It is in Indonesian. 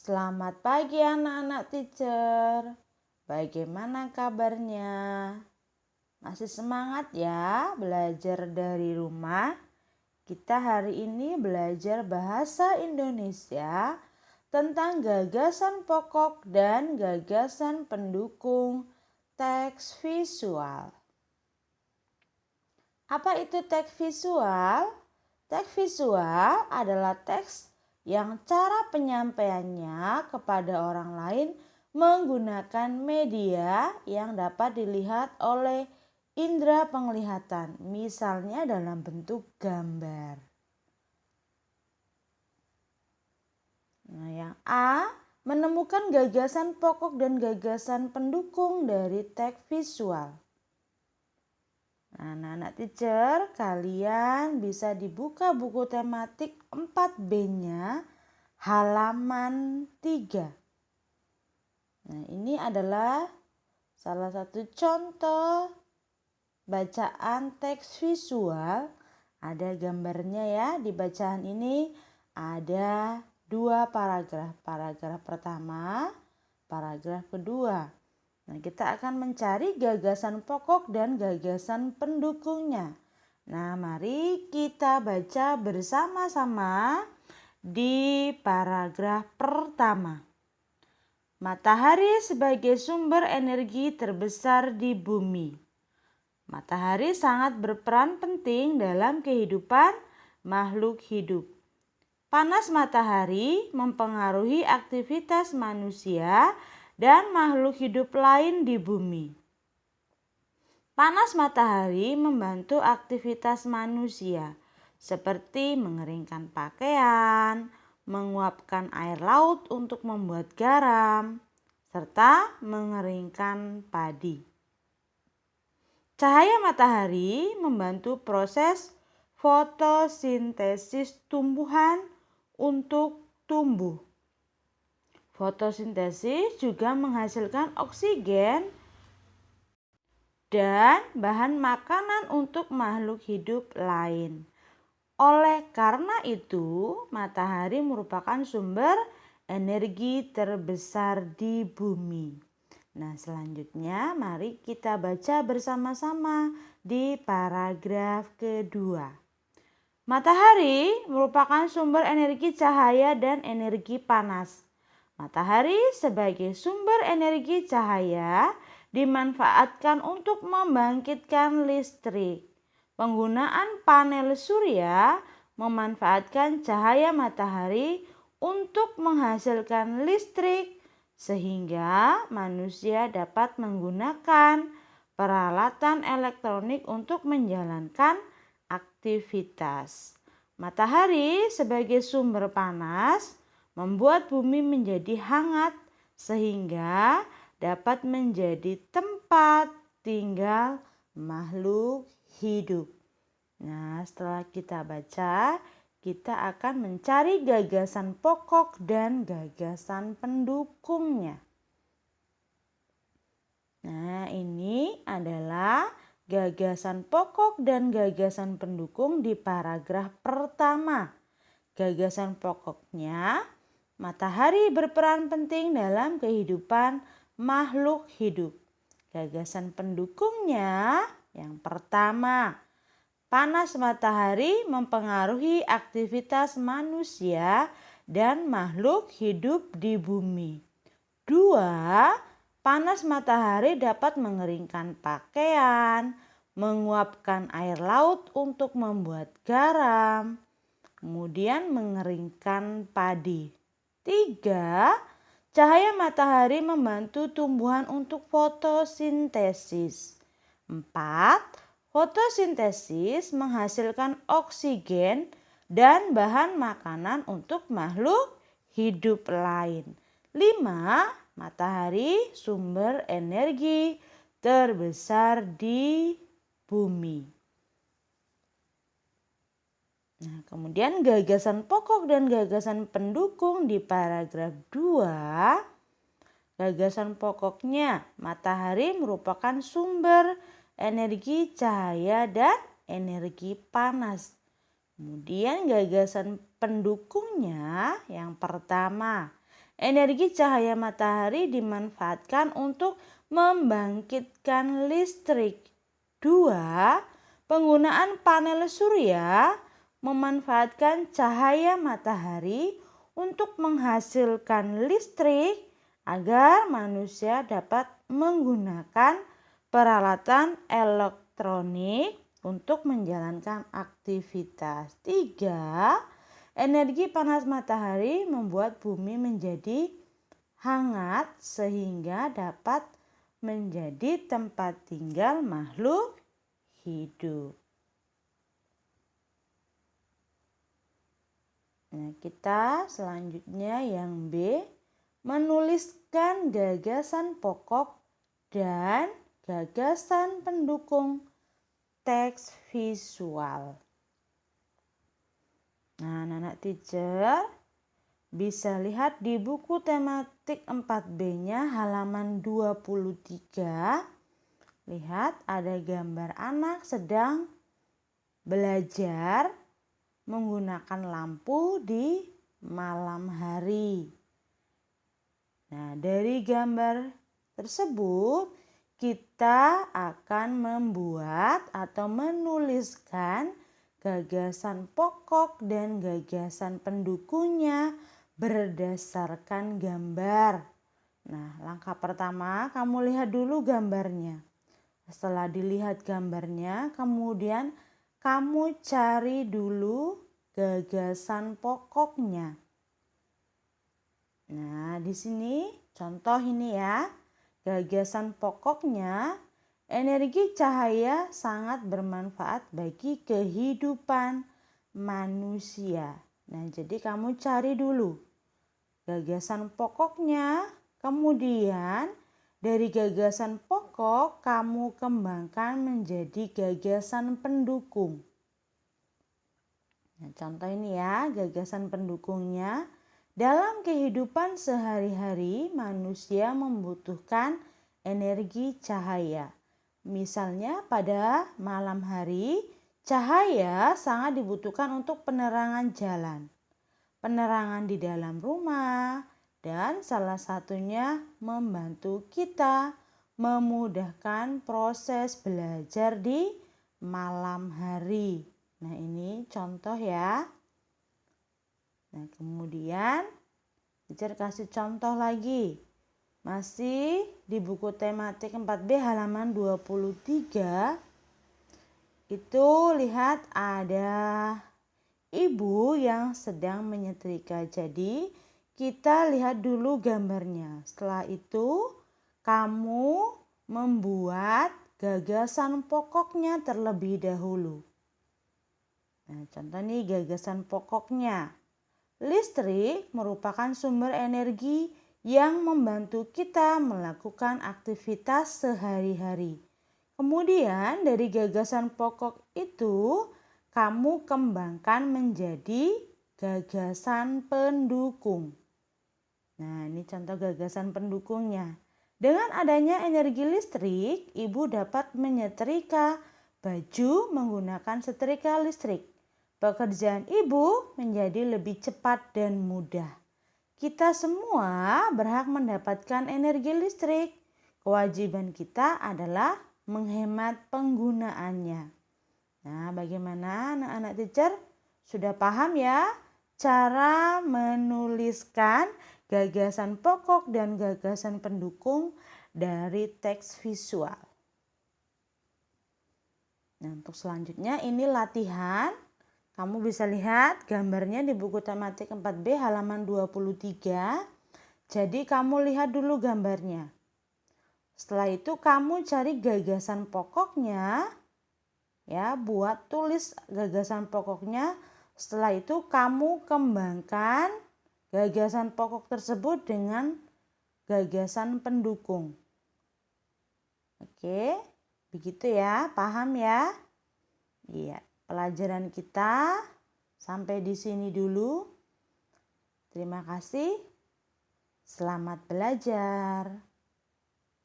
Selamat pagi anak-anak teacher. Bagaimana kabarnya? Masih semangat ya belajar dari rumah? Kita hari ini belajar bahasa Indonesia tentang gagasan pokok dan gagasan pendukung teks visual. Apa itu teks visual? Teks visual adalah teks yang cara penyampaiannya kepada orang lain menggunakan media yang dapat dilihat oleh indera penglihatan, misalnya dalam bentuk gambar. Nah, yang A, menemukan gagasan pokok dan gagasan pendukung dari teks visual. Nah, anak-anak teacher, kalian bisa dibuka buku tematik 4B-nya halaman 3. Nah, ini adalah salah satu contoh bacaan teks visual. Ada gambarnya ya, di bacaan ini ada 2 paragraf. Paragraf pertama, paragraf kedua. Nah, kita akan mencari gagasan pokok dan gagasan pendukungnya. Nah, mari kita baca bersama-sama di paragraf pertama. Matahari sebagai sumber energi terbesar di bumi. Matahari sangat berperan penting dalam kehidupan makhluk hidup. Panas matahari mempengaruhi aktivitas manusia dan makhluk hidup lain di bumi. Panas matahari membantu aktivitas manusia seperti mengeringkan pakaian, menguapkan air laut untuk membuat garam, serta mengeringkan padi. Cahaya matahari membantu proses fotosintesis tumbuhan untuk tumbuh. Fotosintesis juga menghasilkan oksigen dan bahan makanan untuk makhluk hidup lain. Oleh karena itu, matahari merupakan sumber energi terbesar di bumi. Nah, selanjutnya mari kita baca bersama-sama di paragraf kedua. Matahari merupakan sumber energi cahaya dan energi panas. Matahari sebagai sumber energi cahaya dimanfaatkan untuk membangkitkan listrik. Penggunaan panel surya memanfaatkan cahaya matahari untuk menghasilkan listrik sehingga manusia dapat menggunakan peralatan elektronik untuk menjalankan aktivitas. Matahari sebagai sumber panas membuat bumi menjadi hangat sehingga dapat menjadi tempat tinggal makhluk hidup. Nah, setelah kita baca, kita akan mencari gagasan pokok dan gagasan pendukungnya. Nah, ini adalah gagasan pokok dan gagasan pendukung di paragraf pertama. Gagasan pokoknya, matahari berperan penting dalam kehidupan makhluk hidup. Gagasan pendukungnya yang pertama, panas matahari mempengaruhi aktivitas manusia dan makhluk hidup di bumi. 2. Panas matahari dapat mengeringkan pakaian, menguapkan air laut untuk membuat garam, kemudian mengeringkan padi. 3. Cahaya matahari membantu tumbuhan untuk fotosintesis. 4. Fotosintesis menghasilkan oksigen dan bahan makanan untuk makhluk hidup lain. 5. Matahari sumber energi terbesar di bumi. Nah, kemudian gagasan pokok dan gagasan pendukung di paragraf 2. Gagasan pokoknya, matahari merupakan sumber energi cahaya dan energi panas. Kemudian gagasan pendukungnya yang pertama, Energi cahaya matahari dimanfaatkan untuk membangkitkan listrik. 2. Penggunaan panel surya memanfaatkan cahaya matahari untuk menghasilkan listrik agar manusia dapat menggunakan peralatan elektronik untuk menjalankan aktivitas. 3. Energi panas matahari membuat bumi menjadi hangat sehingga dapat menjadi tempat tinggal makhluk hidup. Nah, kita selanjutnya yang B, menuliskan gagasan pokok dan gagasan pendukung teks visual. Nah, anak-anak teacher bisa lihat di buku tematik 4B-nya halaman 23. Lihat ada gambar anak sedang belajar menggunakan lampu di malam hari. Nah, dari gambar tersebut kita akan membuat atau menuliskan gagasan pokok dan gagasan pendukungnya berdasarkan gambar. Nah, langkah pertama kamu lihat dulu gambarnya. Setelah dilihat gambarnya, kemudian kamu cari dulu gagasan pokoknya. Nah, di sini contoh ini ya. Gagasan pokoknya, energi cahaya sangat bermanfaat bagi kehidupan manusia. Nah, jadi kamu cari dulu gagasan pokoknya, kemudian dari gagasan pokok kamu kembangkan menjadi gagasan pendukung. Nah, contoh ini ya, gagasan pendukungnya. Dalam kehidupan sehari-hari, manusia membutuhkan energi cahaya. Misalnya pada malam hari, cahaya sangat dibutuhkan untuk penerangan jalan, penerangan di dalam rumah, dan salah satunya membantu kita memudahkan proses belajar di malam hari. Nah, ini contoh ya. Nah, kemudian teacher kasih contoh lagi. Masih di buku tematik 4B halaman 23. Itu lihat ada ibu yang sedang menyetrika. Jadi kita lihat dulu gambarnya. Setelah itu kamu membuat gagasan pokoknya terlebih dahulu. Nah, contoh nih gagasan pokoknya. Listrik merupakan sumber energi yang membantu kita melakukan aktivitas sehari-hari. Kemudian dari gagasan pokok itu kamu kembangkan menjadi gagasan pendukung. Nah, ini contoh gagasan pendukungnya. Dengan adanya energi listrik, ibu dapat menyetrika baju menggunakan setrika listrik. Pekerjaan ibu menjadi lebih cepat dan mudah. Kita semua berhak mendapatkan energi listrik. Kewajiban kita adalah menghemat penggunaannya. Nah, bagaimana anak-anak teacher? Sudah paham ya cara menuliskan gagasan pokok dan gagasan pendukung dari teks visual. Nah, untuk selanjutnya ini latihan. Kamu bisa lihat gambarnya di buku tematik 4B halaman 23. Jadi kamu lihat dulu gambarnya. Setelah itu kamu cari gagasan pokoknya. Ya, buat tulis gagasan pokoknya. Setelah itu kamu kembangkan gagasan pokok tersebut dengan gagasan pendukung. Oke, begitu ya, paham ya? Iya. Pelajaran kita sampai di sini dulu. Terima kasih. Selamat belajar.